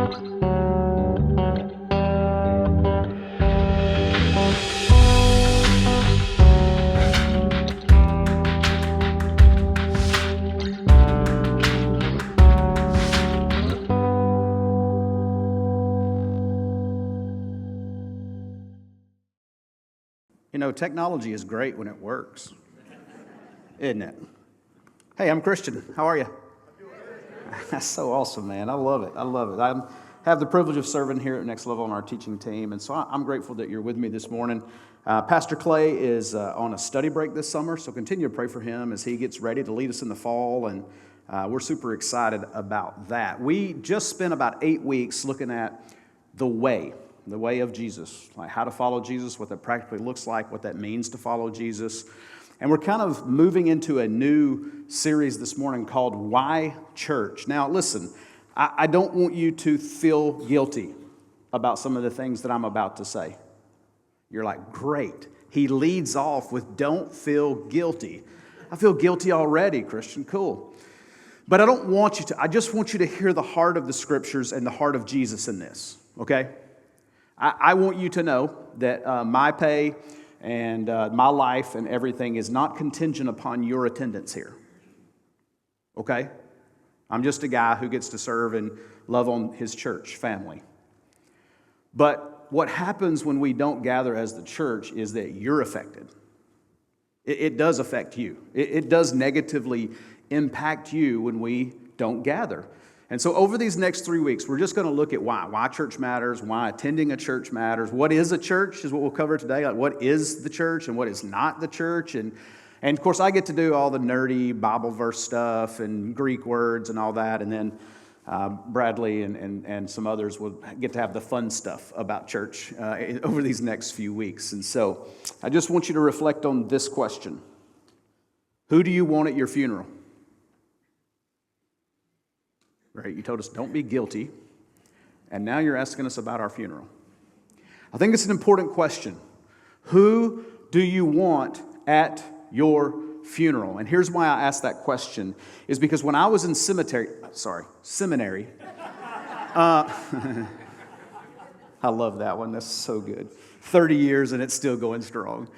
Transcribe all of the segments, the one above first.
You know, technology is great when it works, isn't it? Hey, I'm Christian. How are you? That's so awesome, man. I love it. I love it. I have the privilege of serving here at Next Level on our teaching team, and so I'm grateful that you're with me this morning. Pastor Clay is on a study break this summer, so continue to pray for him as he gets ready to lead us in the fall, and we're super excited about that. We just spent about 8 weeks looking at the way of Jesus, like how to follow Jesus, what that practically looks like, what that means to follow Jesus. And we're kind of moving into a new series this morning called Why Church? Now, listen, I don't want you to feel guilty about some of the things that I'm about to say. You're like, great. He leads off with don't feel guilty. I feel guilty already, Christian. Cool. But I don't want you to. I just want you to hear the heart of the Scriptures and the heart of Jesus in this, okay? I want you to know that my pay and my life and everything is not contingent upon your attendance here. Okay? I'm just a guy who gets to serve and love on his church family. But what happens when we don't gather as the church is that you're affected. It does affect you. It does negatively impact you when we don't gather. And so over these next 3 weeks, we're just going to look at why church matters, why attending a church matters, what is a church is what we'll cover today, like what is the church and what is not the church. And of course, I get to do all the nerdy Bible verse stuff and Greek words and all that. And then Bradley and some others will get to have the fun stuff about church over these next few weeks. And so I just want you to reflect on this question. Who do you want at your funeral? Right, you told us don't be guilty, and now you're asking us about our funeral. I think it's an important question. Who do you want at your funeral? And here's why I asked that question, is because when I was in seminary, I love that one, that's so good. 30 years and it's still going strong.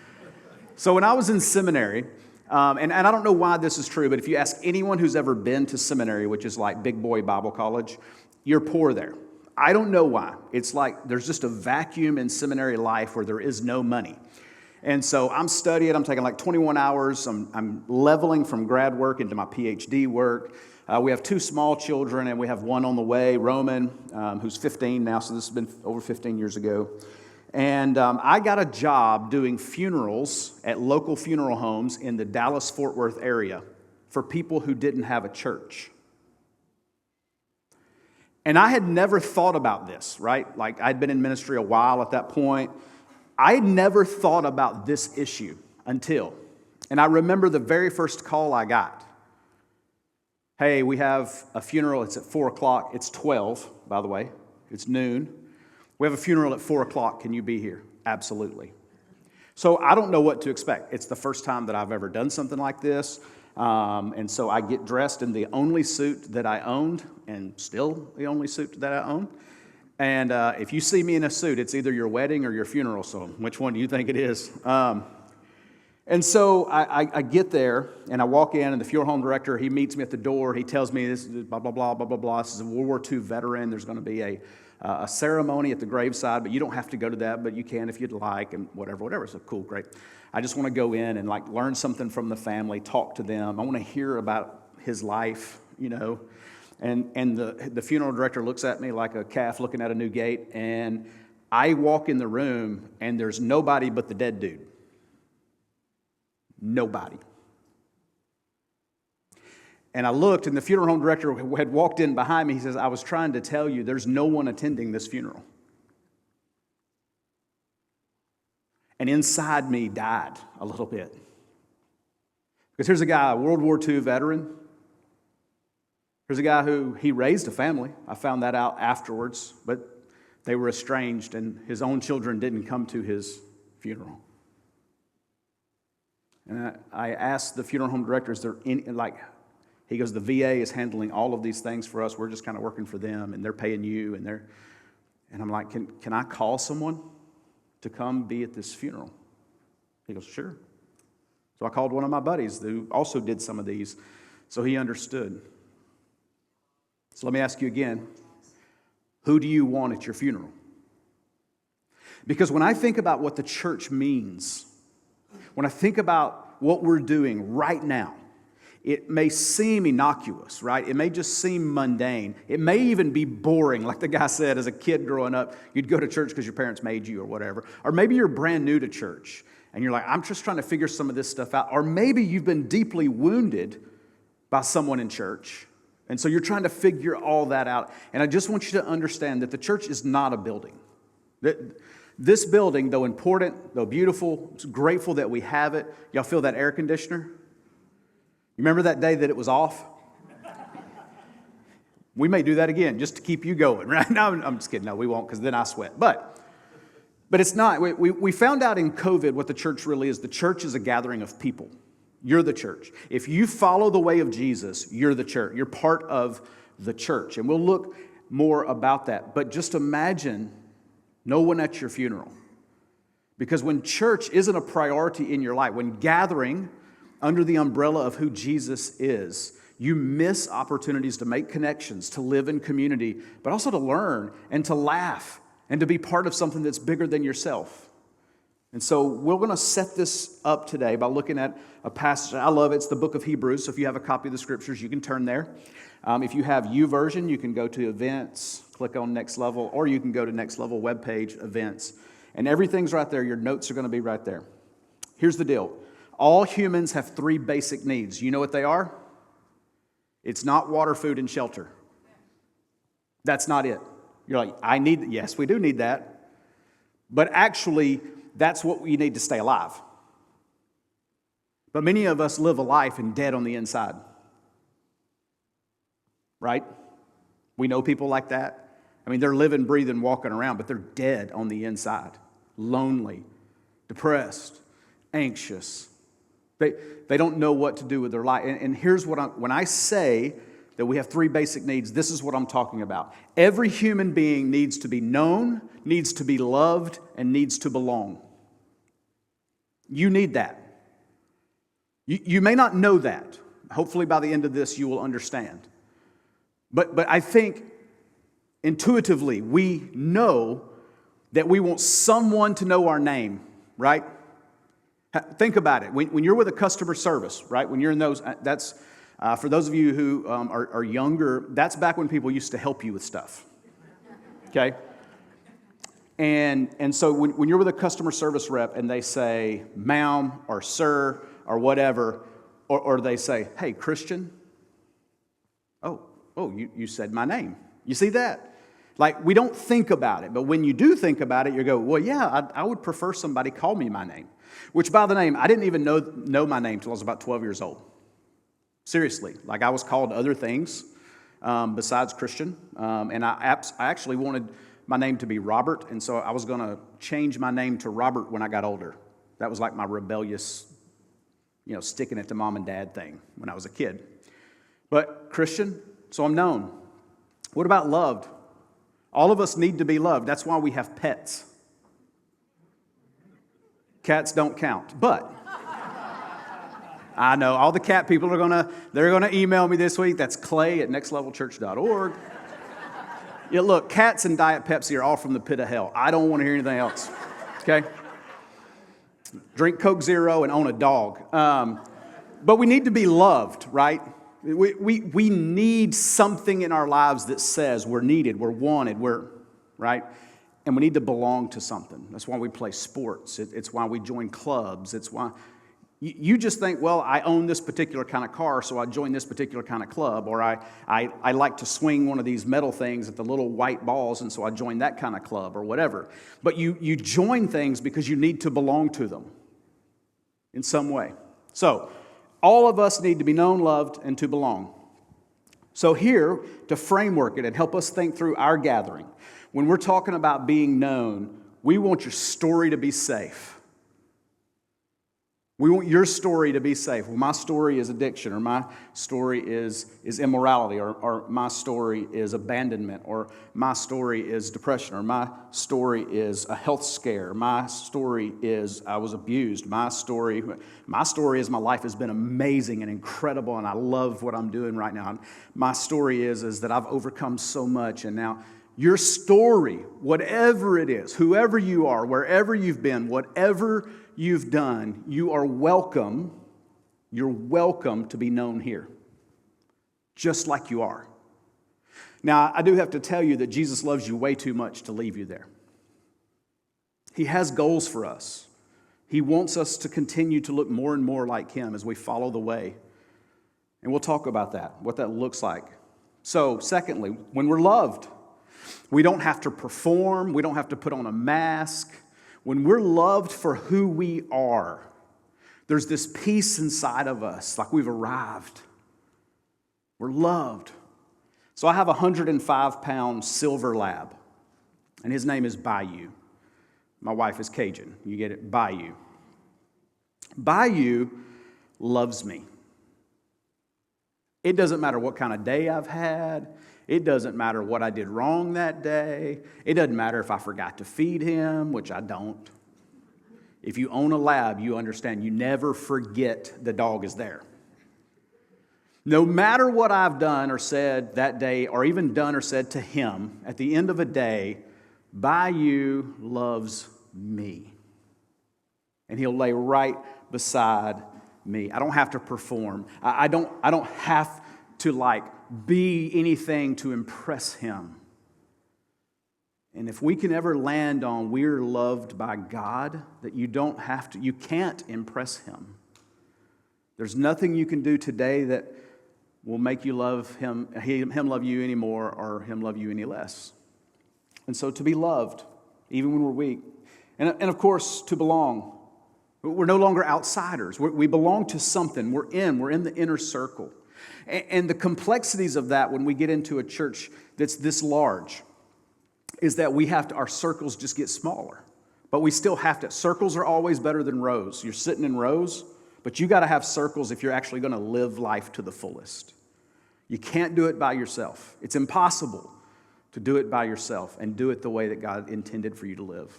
So when I was in seminary, and I don't know why this is true, but if you ask anyone who's ever been to seminary, which is like big boy Bible college, you're poor there. I don't know why. It's like there's just a vacuum in seminary life where there is no money. And so I'm studying. I'm taking like 21 hours. I'm leveling from grad work into my PhD work. We have 2 small children, and we have one on the way, Roman, who's 15 now, so this has been over 15 years ago. And I got a job doing funerals at local funeral homes in the Dallas-Fort Worth area for people who didn't have a church. And I had never thought about this, right? Like I'd been in ministry a while at that point. I had never thought about this issue until, and I remember the very first call I got. Hey, we have a funeral. It's at 4 o'clock. It's 12, by the way. It's noon. We have a funeral at 4 o'clock. Can you be here? Absolutely. So I don't know what to expect. It's the first time that I've ever done something like this. And so I get dressed in the only suit that I owned, and still the only suit that I own. And if you see me in a suit, it's either your wedding or your funeral. So which one do you think it is? And so I get there, and I walk in, and the funeral home director, he meets me at the door. He tells me this is blah, blah, blah, blah, blah, blah. This is a World War II veteran. There's going to be a ceremony at the graveside, but you don't have to go to that, but you can if you'd like, and whatever. So cool, great. I just want to go in and like learn something from the family, talk to them. I want to hear about his life, you know. And the funeral director looks at me like a calf looking at a new gate, and I walk in the room, and there's nobody but the dead dude. Nobody. And I looked, and the funeral home director had walked in behind me. He says, I was trying to tell you there's no one attending this funeral. And inside me died a little bit. Because here's a guy, a World War II veteran. Here's a guy who, he raised a family. I found that out afterwards. But they were estranged, and his own children didn't come to his funeral. And I asked the funeral home director, is there any, like, He goes, the VA is handling all of these things for us. We're just kind of working for them, and they're paying you. And I'm like, can I call someone to come be at this funeral? He goes, sure. So I called one of my buddies who also did some of these, so he understood. So let me ask you again, who do you want at your funeral? Because when I think about what the church means, when I think about what we're doing right now, it may seem innocuous, right? It may just seem mundane. It may even be boring, like the guy said as a kid growing up, you'd go to church because your parents made you or whatever. Or maybe you're brand new to church and you're like, I'm just trying to figure some of this stuff out. Or maybe you've been deeply wounded by someone in church, and so you're trying to figure all that out. And I just want you to understand that the church is not a building. This building, though important, though beautiful, I'm grateful that we have it. Y'all feel that air conditioner? You remember that day that it was off? We may do that again just to keep you going, right? No, I'm just kidding. No, we won't, because then I sweat. But it's not. We found out in COVID what the church really is. The church is a gathering of people. You're the church. If you follow the way of Jesus, you're the church. You're part of the church. And we'll look more about that. But just imagine no one at your funeral. Because when church isn't a priority in your life, when gathering under the umbrella of who Jesus is, you miss opportunities to make connections, to live in community, but also to learn and to laugh and to be part of something that's bigger than yourself. And so we're going to set this up today by looking at a passage. I love it. It's the book of Hebrews. So if you have a copy of the scriptures, you can turn there. If you have YouVersion, you can go to events, click on Next Level, or you can go to Next Level webpage, events. And everything's right there. Your notes are going to be right there. Here's the deal. All humans have three basic needs. You know what they are? It's not water, food, and shelter. That's not it. You're like, yes, we do need that. But actually, that's what we need to stay alive. But many of us live a life and dead on the inside. Right? We know people like that. I mean, they're living, breathing, walking around, but they're dead on the inside. Lonely, depressed, anxious. They don't know what to do with their life. And here's when I say that we have three basic needs, this is what I'm talking about. Every human being needs to be known, needs to be loved, and needs to belong. You need that. You may not know that. Hopefully by the end of this you will understand. But I think intuitively we know that we want someone to know our name, right? Think about it. When you're with a customer service, right? When you're in those, that's for those of you who are younger, that's back when people used to help you with stuff. Okay? And so when you're with a customer service rep and they say, ma'am or sir or whatever, or they say, hey, Christian, oh, you said my name. You see that? Like, we don't think about it, but when you do think about it, you go, well, yeah, I would prefer somebody call me my name. Which, by the name, I didn't even know my name till I was about 12 years old. Seriously. Like, I was called other things besides Christian. And I actually wanted my name to be Robert, and so I was going to change my name to Robert when I got older. That was like my rebellious, sticking it to mom and dad thing when I was a kid. But Christian, so I'm known. What about loved? All of us need to be loved. That's why we have pets. Cats don't count, but I know all the cat people they're gonna email me this week. That's clay@nextlevelchurch.org. Yeah, look, cats and Diet Pepsi are all from the pit of hell. I don't want to hear anything else. Okay? Drink Coke Zero and own a dog. But we need to be loved, right? We need something in our lives that says we're needed, we're wanted, right? And we need to belong to something. That's why we play sports. It's why we join clubs. It's why you just think, well, I own this particular kind of car, so I join this particular kind of club. Or I like to swing one of these metal things at the little white balls, and so I join that kind of club or whatever. But you join things because you need to belong to them in some way. So all of us need to be known, loved, and to belong. So here, to framework it and help us think through our gathering, when we're talking about being known, we want your story to be safe. We want your story to be safe. Well, my story is addiction, or my story is immorality, or my story is abandonment, or my story is depression, or my story is a health scare. My story is I was abused. My story is my life has been amazing and incredible, and I love what I'm doing right now. My story is that I've overcome so much, and now your story, whatever it is, whoever you are, wherever you've been, whatever you've done, you are welcome. You're welcome to be known here, just like you are. Now, I do have to tell you that Jesus loves you way too much to leave you there. He has goals for us. He wants us to continue to look more and more like Him as we follow the way. And we'll talk about that, what that looks like. So, secondly, when we're loved, we don't have to perform. We don't have to put on a mask. When we're loved for who we are, there's this peace inside of us, like we've arrived. We're loved. So I have a 105-pound silver lab, and his name is Bayou. My wife is Cajun. You get it? Bayou. Bayou loves me. It doesn't matter what kind of day I've had. It doesn't matter what I did wrong that day. It doesn't matter if I forgot to feed him, which I don't. If you own a lab, you understand you never forget the dog is there. No matter what I've done or said that day, or even done or said to him, at the end of a day, Bayou loves me. And he'll lay right beside me. I don't have to perform. I don't have to be anything to impress him. And if we can ever land on we're loved by God, that you can't impress him. There's nothing you can do today that will make you love him love you any more or him love you any less. And so to be loved, even when we're weak, and of course to belong. We're no longer outsiders. We belong to something. We're in the inner circle. And the complexities of that when we get into a church that's this large is that our circles just get smaller. But we still have to. Circles are always better than rows. You're sitting in rows, but you got to have circles if you're actually going to live life to the fullest. You can't do it by yourself. It's impossible to do it by yourself and do it the way that God intended for you to live.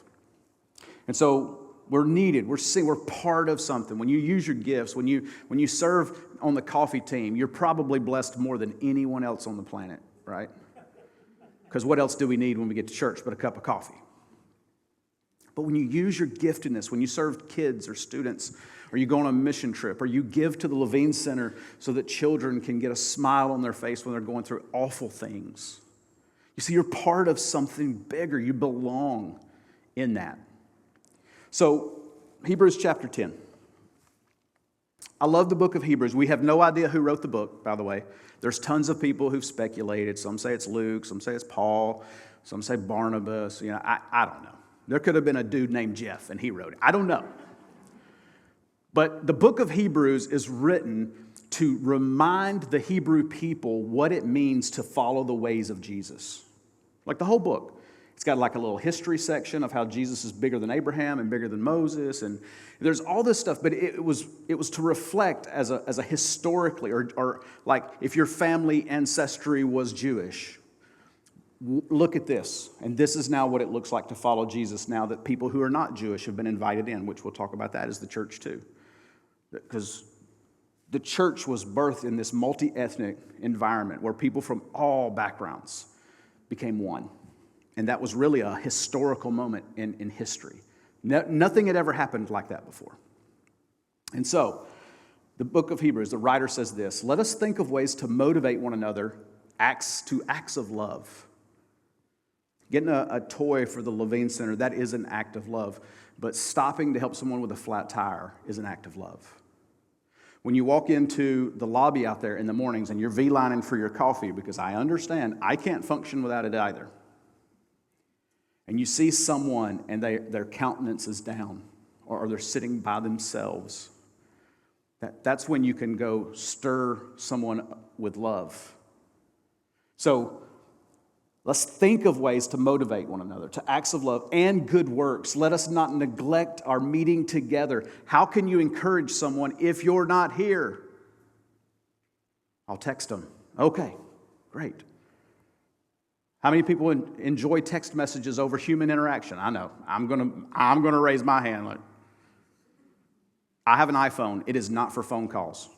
And so we're needed. We're part of something. When you use your gifts, when you serve on the coffee team, you're probably blessed more than anyone else on the planet, right? Because what else do we need when we get to church but a cup of coffee? But when you use your giftedness, when you serve kids or students, or you go on a mission trip, or you give to the Levine Center so that children can get a smile on their face when they're going through awful things. You see, you're part of something bigger. You belong in that. So, Hebrews chapter 10. I love the book of Hebrews. We have no idea who wrote the book, by the way. There's tons of people who've speculated. Some say it's Luke, some say it's Paul, some say Barnabas. I don't know. There could have been a dude named Jeff, and he wrote it. I don't know. But the book of Hebrews is written to remind the Hebrew people what it means to follow the ways of Jesus. Like the whole book. It's got like a little history section of how Jesus is bigger than Abraham and bigger than Moses, and there's all this stuff. But it was to reflect as a historically, or like if your family ancestry was Jewish. Look at this, and this is now what it looks like to follow Jesus. Now that people who are not Jewish have been invited in, which we'll talk about that as the church too, because the church was birthed in this multi-ethnic environment where people from all backgrounds became one. And that was really a historical moment in history. Nothing had ever happened like that before. And so, the book of Hebrews, the writer says this: let us think of ways to motivate one another acts of love. Getting a toy for the Levine Center, that is an act of love. But stopping to help someone with a flat tire is an act of love. When you walk into the lobby out there in the mornings and you're V-lining for your coffee, because I understand I can't function without it either. And you see someone and their countenance is down, or they're sitting by themselves, that's when you can go stir someone with love. So Let's think of ways to motivate one another to acts of love and good works. Let us not neglect our meeting together. How can you encourage someone if you're not here? I'll text them. Okay, great. How many people enjoy text messages over human interaction? I know. I'm gonna raise my hand. Like, I have an iPhone. It is not for phone calls.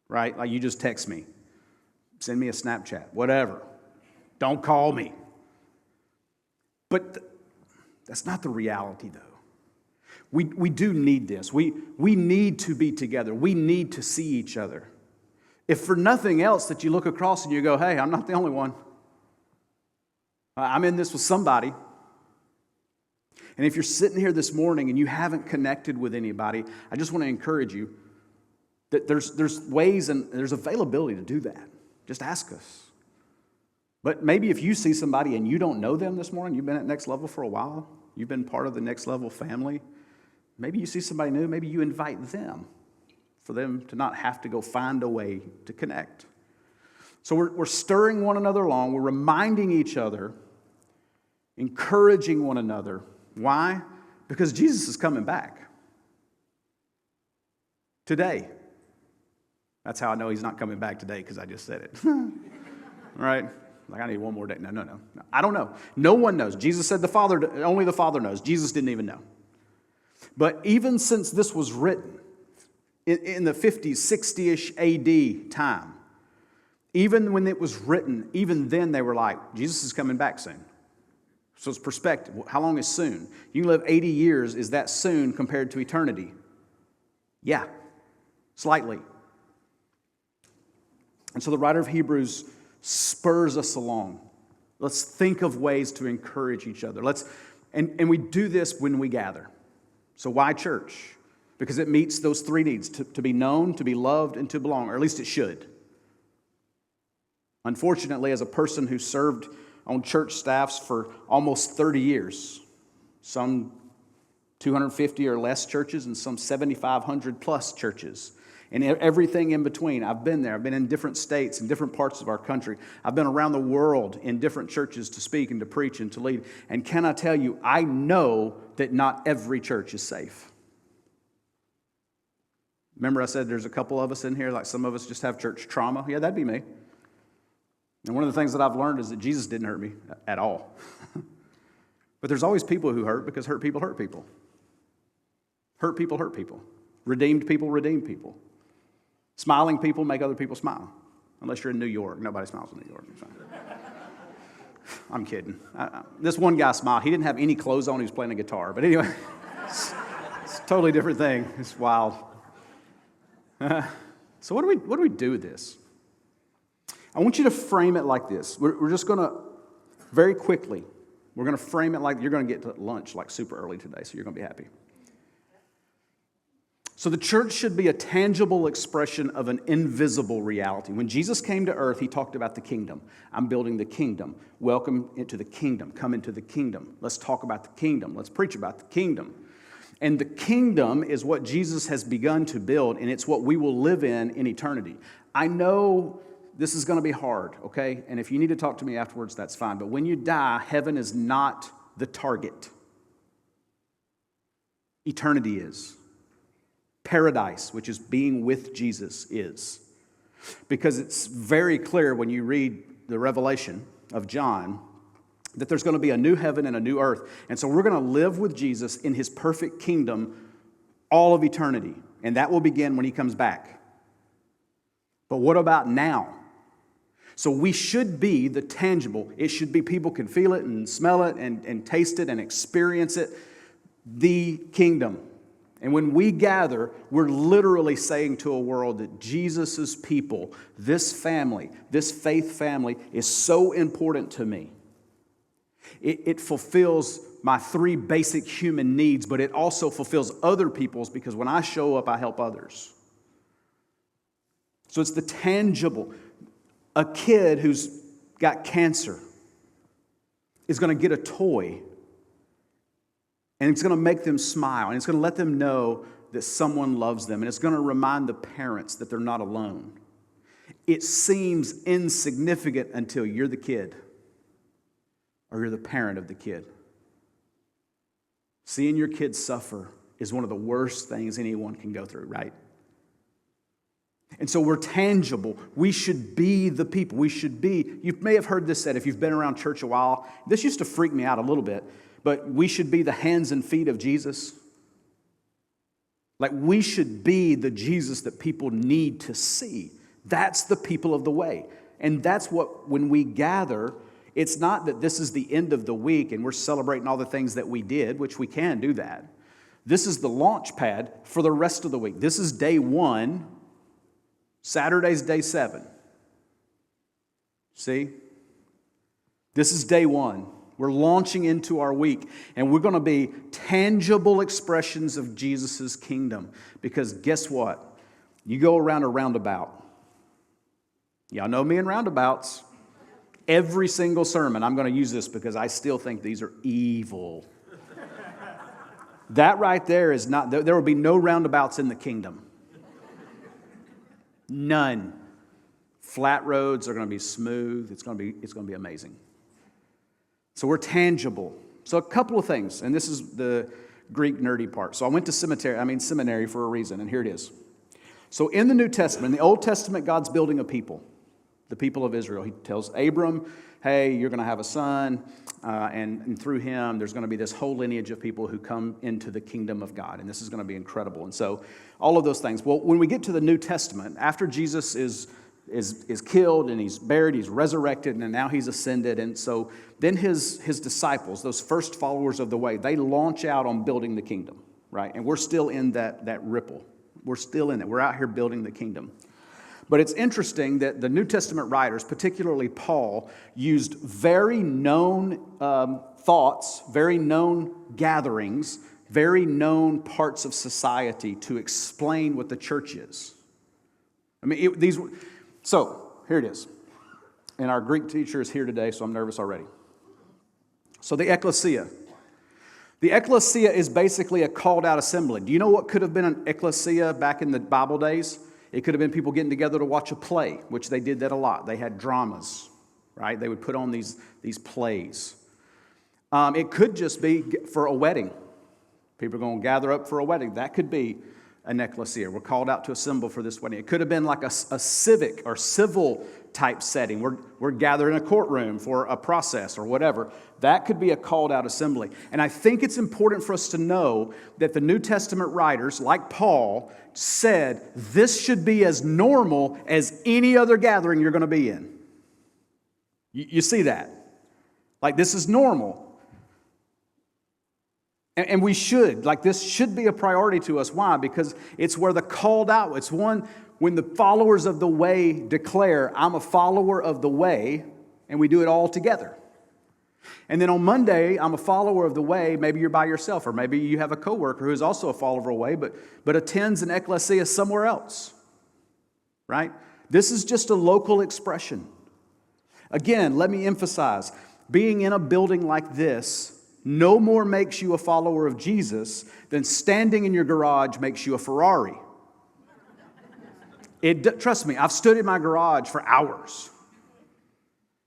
Right? Like, you just text me. Send me a Snapchat. Whatever. Don't call me. But that's not the reality, though. We do need this. We need to be together. We need to see each other. If for nothing else that you look across and you go, hey, I'm not the only one. I'm in this with somebody. And if you're sitting here this morning and you haven't connected with anybody, I just want to encourage you that there's ways and there's availability to do that. Just ask us. But maybe if you see somebody and you don't know them this morning, you've been at Next Level for a while, you've been part of the Next Level family, maybe you see somebody new, maybe you invite them for them to not have to go find a way to connect. So we're stirring one another along, we're reminding each other, encouraging one another. Why? Because Jesus is coming back. Today. That's how I know he's not coming back today, because I just said it. Right? Like, I need one more day. No. I don't know. No one knows. Jesus said only the Father knows. Jesus didn't even know. But even since this was written, in the 50s, 60-ish AD time, even when it was written, even then they were like, Jesus is coming back soon. So it's perspective. How long is soon? You can live 80 years. Is that soon compared to eternity? Yeah, slightly. And so the writer of Hebrews spurs us along. Let's think of ways to encourage each other. And we do this when we gather. So why church? Because it meets those three needs, to be known, to be loved, and to belong, or at least it should. Unfortunately, as a person who served on church staffs for almost 30 years, some 250 or less churches and some 7,500 plus churches, and everything in between. I've been there. I've been in different states, in different parts of our country. I've been around the world in different churches to speak and to preach and to lead. And can I tell you, I know that not every church is safe. Remember I said there's a couple of us in here, like some of us just have church trauma? Yeah, that'd be me. And one of the things that I've learned is that Jesus didn't hurt me at all. But there's always people who hurt, because hurt people hurt people. Hurt people hurt people. Redeemed people redeem people. Smiling people make other people smile. Unless you're in New York. Nobody smiles in New York. I'm kidding. This one guy smiled. He didn't have any clothes on. He was playing a guitar. But anyway, it's a totally different thing. It's wild. So what do we do with this? I want you to frame it like this. We're just going to, very quickly, we're going to frame it like you're going to get to lunch like super early today, so you're going to be happy. So the church should be a tangible expression of an invisible reality. When Jesus came to earth, he talked about the kingdom. I'm building the kingdom. Welcome into the kingdom. Come into the kingdom. Let's talk about the kingdom. Let's preach about the kingdom. And the kingdom is what Jesus has begun to build, and it's what we will live in eternity. I know this is going to be hard, okay? And if you need to talk to me afterwards, that's fine. But when you die, heaven is not the target. Eternity is. Paradise, which is being with Jesus, is. Because it's very clear when you read the Revelation of John that there's going to be a new heaven and a new earth. And so we're going to live with Jesus in his perfect kingdom all of eternity. And that will begin when he comes back. But what about now? So we should be the tangible. It should be people can feel it and smell it and taste it and experience it. The kingdom. And when we gather, we're literally saying to a world that Jesus' people, this family, this faith family, is so important to me. It fulfills my three basic human needs, but it also fulfills other people's, because when I show up, I help others. So it's the tangible. A kid who's got cancer is going to get a toy, and it's going to make them smile, and it's going to let them know that someone loves them, and it's going to remind the parents that they're not alone. It seems insignificant until you're the kid. or you're the parent of the kid. Seeing your kids suffer is one of the worst things anyone can go through, right? And so we're tangible. We should be the people. We should be, you may have heard this said if you've been around church a while. This used to freak me out a little bit, but we should be the hands and feet of Jesus. Like we should be the Jesus that people need to see. That's the people of the way. And that's what, when we gather, it's not that this is the end of the week and we're celebrating all the things that we did, which we can do that. This is the launch pad for the rest of the week. This is day 1. Saturday's day 7. See? This is day 1. We're launching into our week, and we're going to be tangible expressions of Jesus' kingdom. Because guess what? You go around a roundabout. Y'all know me in roundabouts. Every single sermon, I'm going to use this because I still think these are evil. That right there is not, there will be no roundabouts in the kingdom. None. Flat roads are going to be smooth. It's going to be amazing. So we're tangible. So a couple of things, and this is the Greek nerdy part. So I went to seminary for a reason, and here it is. So in the New Testament, in the Old Testament, God's building a people, the people of Israel. He tells Abram, hey, you're going to have a son, and through him, there's going to be this whole lineage of people who come into the kingdom of God, and this is going to be incredible. And so all of those things. Well, when we get to the New Testament, after Jesus is killed and he's buried, he's resurrected, and now he's ascended. And so then his disciples, those first followers of the way, they launch out on building the kingdom, right? And we're still in that ripple. We're still in it. We're out here building the kingdom. But it's interesting that the New Testament writers, particularly Paul, used very known thoughts, very known gatherings, very known parts of society to explain what the church is. I mean, so here it is. And our Greek teacher is here today, so I'm nervous already. So the ecclesia. The ecclesia is basically a called out assembly. Do you know what could have been an ecclesia back in the Bible days? It could have been people getting together to watch a play, which they did that a lot. They had dramas, right? They would put on these plays. It could just be for a wedding. People are going to gather up for a wedding. That could be an ecclesia. We're called out to assemble for this wedding. It could have been like a civic or civil type setting. We're gathered in a courtroom for a process or whatever. That could be a called out assembly. And I think it's important for us to know that the New Testament writers, like Paul, said this should be as normal as any other gathering you're going to be in. You see that? Like this is normal. And we should, like this should be a priority to us. Why? Because it's where the called out, it's one when the followers of the way declare, I'm a follower of the way, and we do it all together. And then on Monday, I'm a follower of the way, maybe you're by yourself, or maybe you have a coworker who is also a follower of the way, but attends an ecclesia somewhere else, right? This is just a local expression. Again, let me emphasize, being in a building like this no more makes you a follower of Jesus than standing in your garage makes you a Ferrari. Trust me, I've stood in my garage for hours.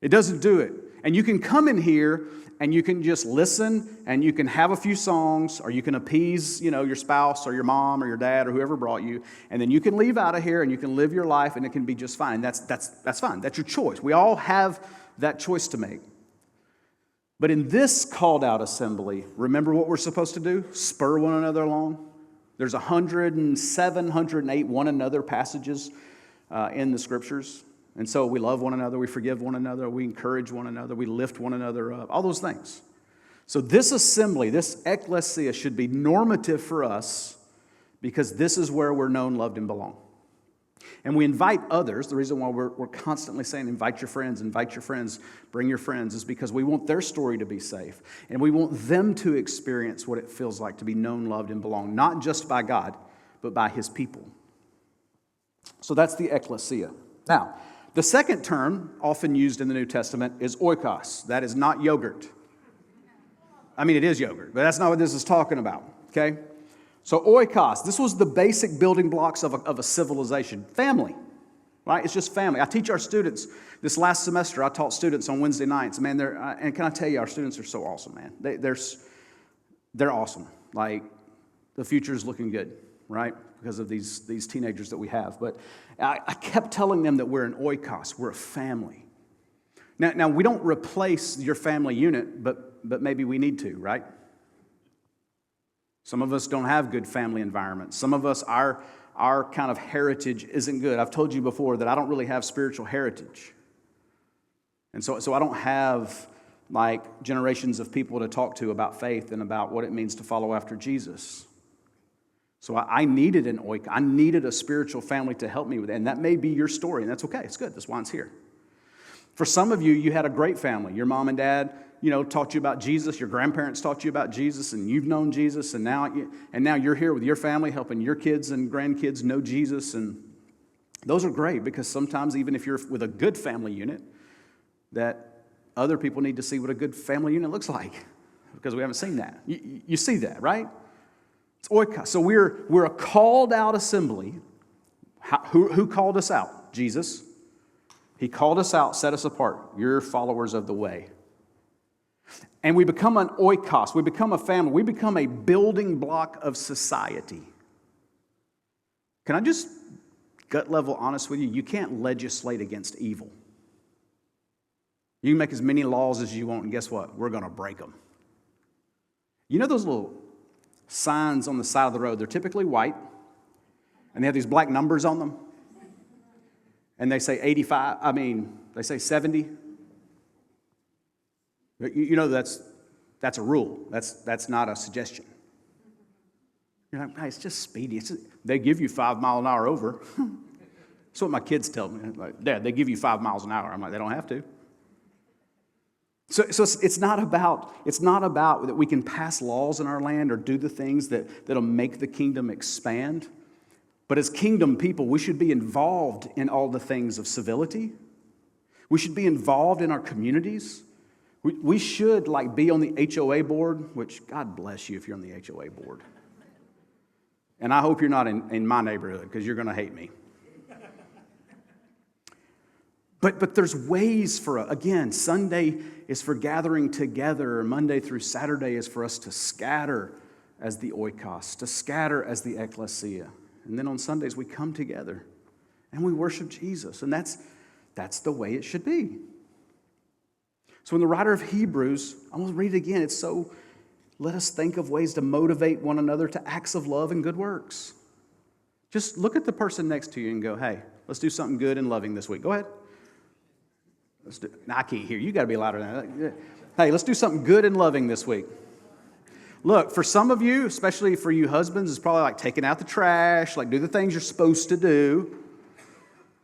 It doesn't do it. And you can come in here and you can just listen and you can have a few songs or you can appease, your spouse or your mom or your dad or whoever brought you. And then you can leave out of here and you can live your life and it can be just fine. That's fine. That's your choice. We all have that choice to make. But in this called out assembly, remember what we're supposed to do? Spur one another along. There's 107, 108 one another passages in the scriptures. And so we love one another, we forgive one another, we encourage one another, we lift one another up, all those things. So this assembly, this ecclesia should be normative for us because this is where we're known, loved, and belong. And we invite others. The reason why we're constantly saying invite your friends, bring your friends, is because we want their story to be safe. And we want them to experience what it feels like to be known, loved, and belong, not just by God, but by His people. So that's the ecclesia. Now, the second term often used in the New Testament is oikos. That is not yogurt. I mean, it is yogurt, but that's not what this is talking about, okay? So oikos, this was the basic building blocks of a civilization. Family. right? It's just family. I teach our students. This last semester, I taught students on Wednesday nights. Man, and can I tell you, our students are so awesome, man. They're awesome. Like, the future is looking good, right? Because of these teenagers that we have. But I kept telling them that we're an oikos. We're a family. Now we don't replace your family unit, but maybe we need to, right? Some of us don't have good family environments. Some of us, our kind of heritage isn't good. I've told you before that I don't really have spiritual heritage. And so I don't have like generations of people to talk to about faith and about what it means to follow after Jesus. So I needed an oik. I needed a spiritual family to help me with it. And that may be your story, and that's okay. It's good. That's why it's here. For some of you, you had a great family. Your mom and dad, taught you about Jesus. Your grandparents taught you about Jesus, and you've known Jesus. And now you're here with your family, helping your kids and grandkids know Jesus. And those are great because sometimes, even if you're with a good family unit, that other people need to see what a good family unit looks like because we haven't seen that. You see that, right? It's oikos. So we're a called out assembly. Who called us out? Jesus. He called us out, set us apart. You're followers of the way. And we become an oikos. We become a family. We become a building block of society. Can I just gut level honest with you? You can't legislate against evil. You can make as many laws as you want, and guess what? We're going to break them. You know those little signs on the side of the road? They're typically white, and they have these black numbers on them. And they say 85, they say 70. That's a rule. That's not a suggestion. You're like, hey, it's just speedy. They give you 5 miles an hour over. That's what my kids tell me. Like, Dad, they give you 5 miles an hour. I'm like, they don't have to. So it's not about that we can pass laws in our land or do the things that'll make the kingdom expand. But as kingdom people, we should be involved in all the things of civility. We should be involved in our communities. We should be on the HOA board, which God bless you if you're on the HOA board. And I hope you're not in my neighborhood because you're going to hate me. But there's ways again, Sunday is for gathering together. Monday through Saturday is for us to scatter as the oikos, to scatter as the ecclesia. And then on Sundays, we come together and we worship Jesus. And that's the way it should be. So when the writer of Hebrews, I'm going to read it again. It's so, let us think of ways to motivate one another to acts of love and good works. Just look at the person next to you and go, hey, let's do something good and loving this week. Go ahead. I can't hear you. You got to be louder than that. Hey, let's do something good and loving this week. Look, for some of you, especially for you husbands, it's probably like taking out the trash, like do the things you're supposed to do.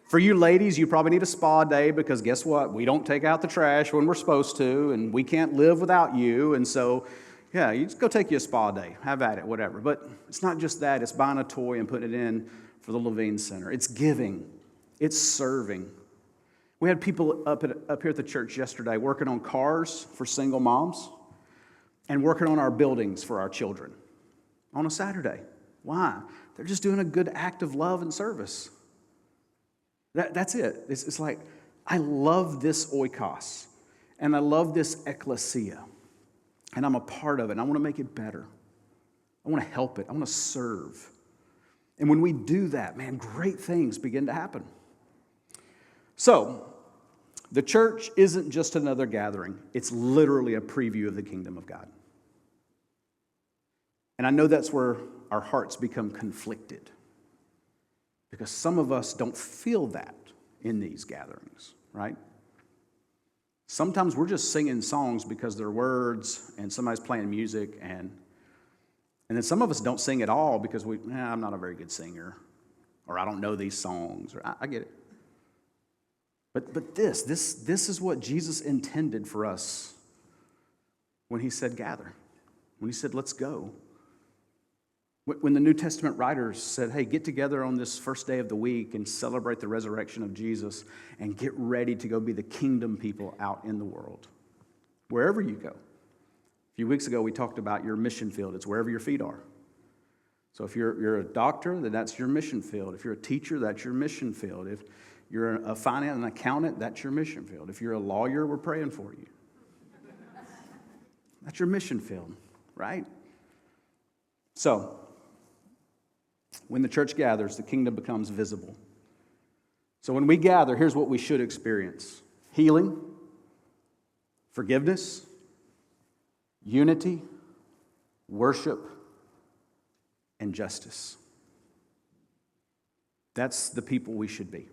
For you ladies, you probably need a spa day because guess what? We don't take out the trash when we're supposed to, and we can't live without you. And so, yeah, you just go take you a spa day. Have at it, whatever. But it's not just that. It's buying a toy and putting it in for the Levine Center. It's giving. It's serving. We had people up here at the church yesterday working on cars for single moms and working on our buildings for our children on a Saturday. Why? They're just doing a good act of love and service. That's it. It's like, I love this oikos, and I love this ecclesia, and I'm a part of it, and I want to make it better. I want to help it. I want to serve. And when we do that, man, great things begin to happen. So, the church isn't just another gathering. It's literally a preview of the kingdom of God. And I know that's where our hearts become conflicted. Because some of us don't feel that in these gatherings, right? Sometimes we're just singing songs because they're words and somebody's playing music. And then some of us don't sing at all because I'm not a very good singer. Or I don't know these songs. Or I get it. But this is what Jesus intended for us when he said gather. When he said let's go. When the New Testament writers said, hey, get together on this first day of the week and celebrate the resurrection of Jesus and get ready to go be the kingdom people out in the world. Wherever you go. A few weeks ago, we talked about your mission field. It's wherever your feet are. So if you're a doctor, then that's your mission field. If you're a teacher, that's your mission field. you're a finance, an accountant, that's your mission field. If you're a lawyer, we're praying for you. That's your mission field, right? So, when the church gathers, the kingdom becomes visible. So when we gather, here's what we should experience: healing, forgiveness, unity, worship, and justice. That's the people we should be.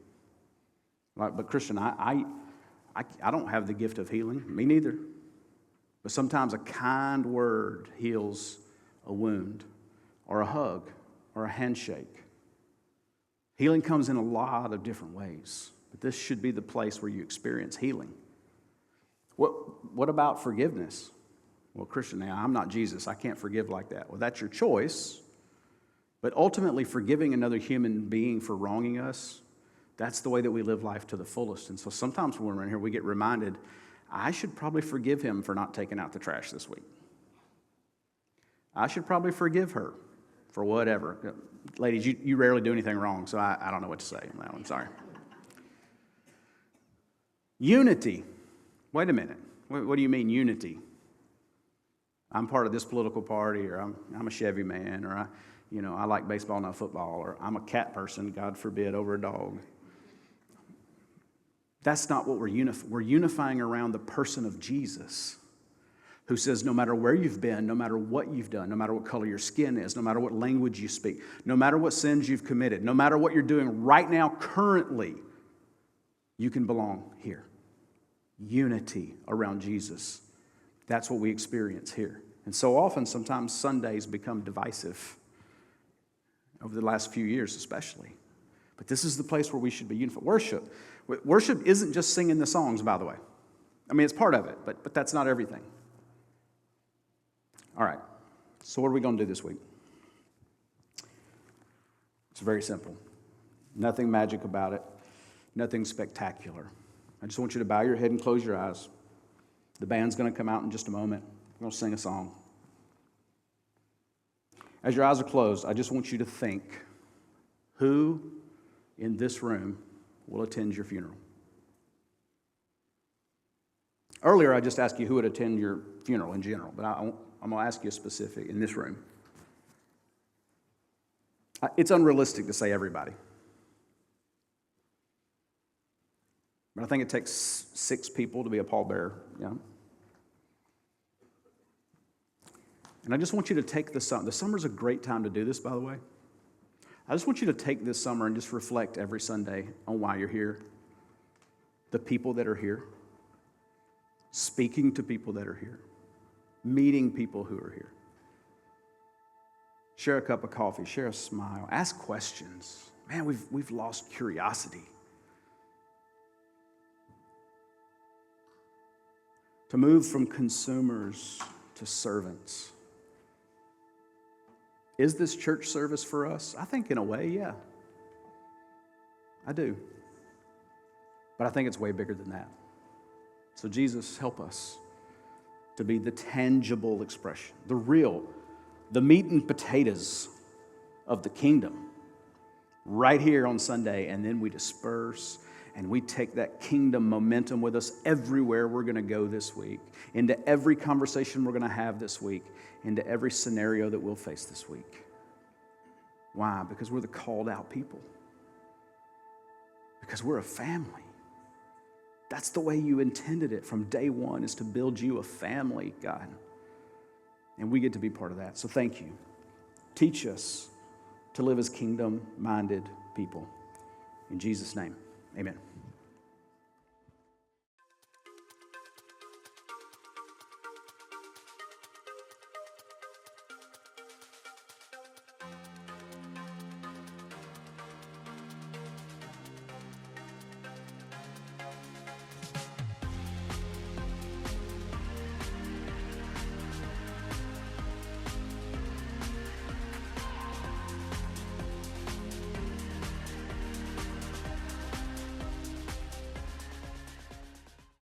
Right? But Christian, I don't have the gift of healing. Me neither. But sometimes a kind word heals a wound, or a hug, or a handshake. Healing comes in a lot of different ways, but this should be the place where you experience healing. What about forgiveness? Well, Christian, now I'm not Jesus. I can't forgive like that. Well, that's your choice. But ultimately, forgiving another human being for wronging us, that's the way that we live life to the fullest. And so sometimes when we're in here, we get reminded, I should probably forgive him for not taking out the trash this week. I should probably forgive her for whatever. Ladies, you rarely do anything wrong, so I don't know what to say on that one. Sorry. Unity. Wait a minute. What do you mean unity? I'm part of this political party, or I'm a Chevy man, or I like baseball, not football, or I'm a cat person, God forbid, over a dog. That's not what we're unifying. We're unifying around the person of Jesus, who says no matter where you've been, no matter what you've done, no matter what color your skin is, no matter what language you speak, no matter what sins you've committed, no matter what you're doing right now, currently, you can belong here. Unity around Jesus. That's what we experience here. And so often, sometimes Sundays become divisive, over the last few years especially. But this is the place where we should be unified. Worship isn't just singing the songs, by the way. I mean, it's part of it, but that's not everything. All right, so what are we going to do this week? It's very simple. Nothing magic about it. Nothing spectacular. I just want you to bow your head and close your eyes. The band's going to come out in just a moment. We're going to sing a song. As your eyes are closed, I just want you to think, who in this room will attend your funeral? Earlier, I just asked you who would attend your funeral in general, but I'm going to ask you a specific in this room. It's unrealistic to say everybody. But I think it takes 6 people to be a pallbearer, you know? And I just want you to take the summer. The summer's a great time to do this, by the way. I just want you to take this summer and just reflect every Sunday on why you're here, the people that are here, speaking to people that are here, meeting people who are here. Share a cup of coffee, share a smile, ask questions. Man, we've lost curiosity. To move from consumers to servants. Is this church service for us? I think in a way, yeah. I do. But I think it's way bigger than that. So Jesus, help us to be the tangible expression, the real, the meat and potatoes of the kingdom right here on Sunday, and then we disperse and we take that kingdom momentum with us everywhere we're going to go this week, into every conversation we're going to have this week, into every scenario that we'll face this week. Why? Because we're the called out people. Because we're a family. That's the way you intended it from day one, is to build you a family, God. And we get to be part of that. So thank you. Teach us to live as kingdom-minded people. In Jesus' name, amen.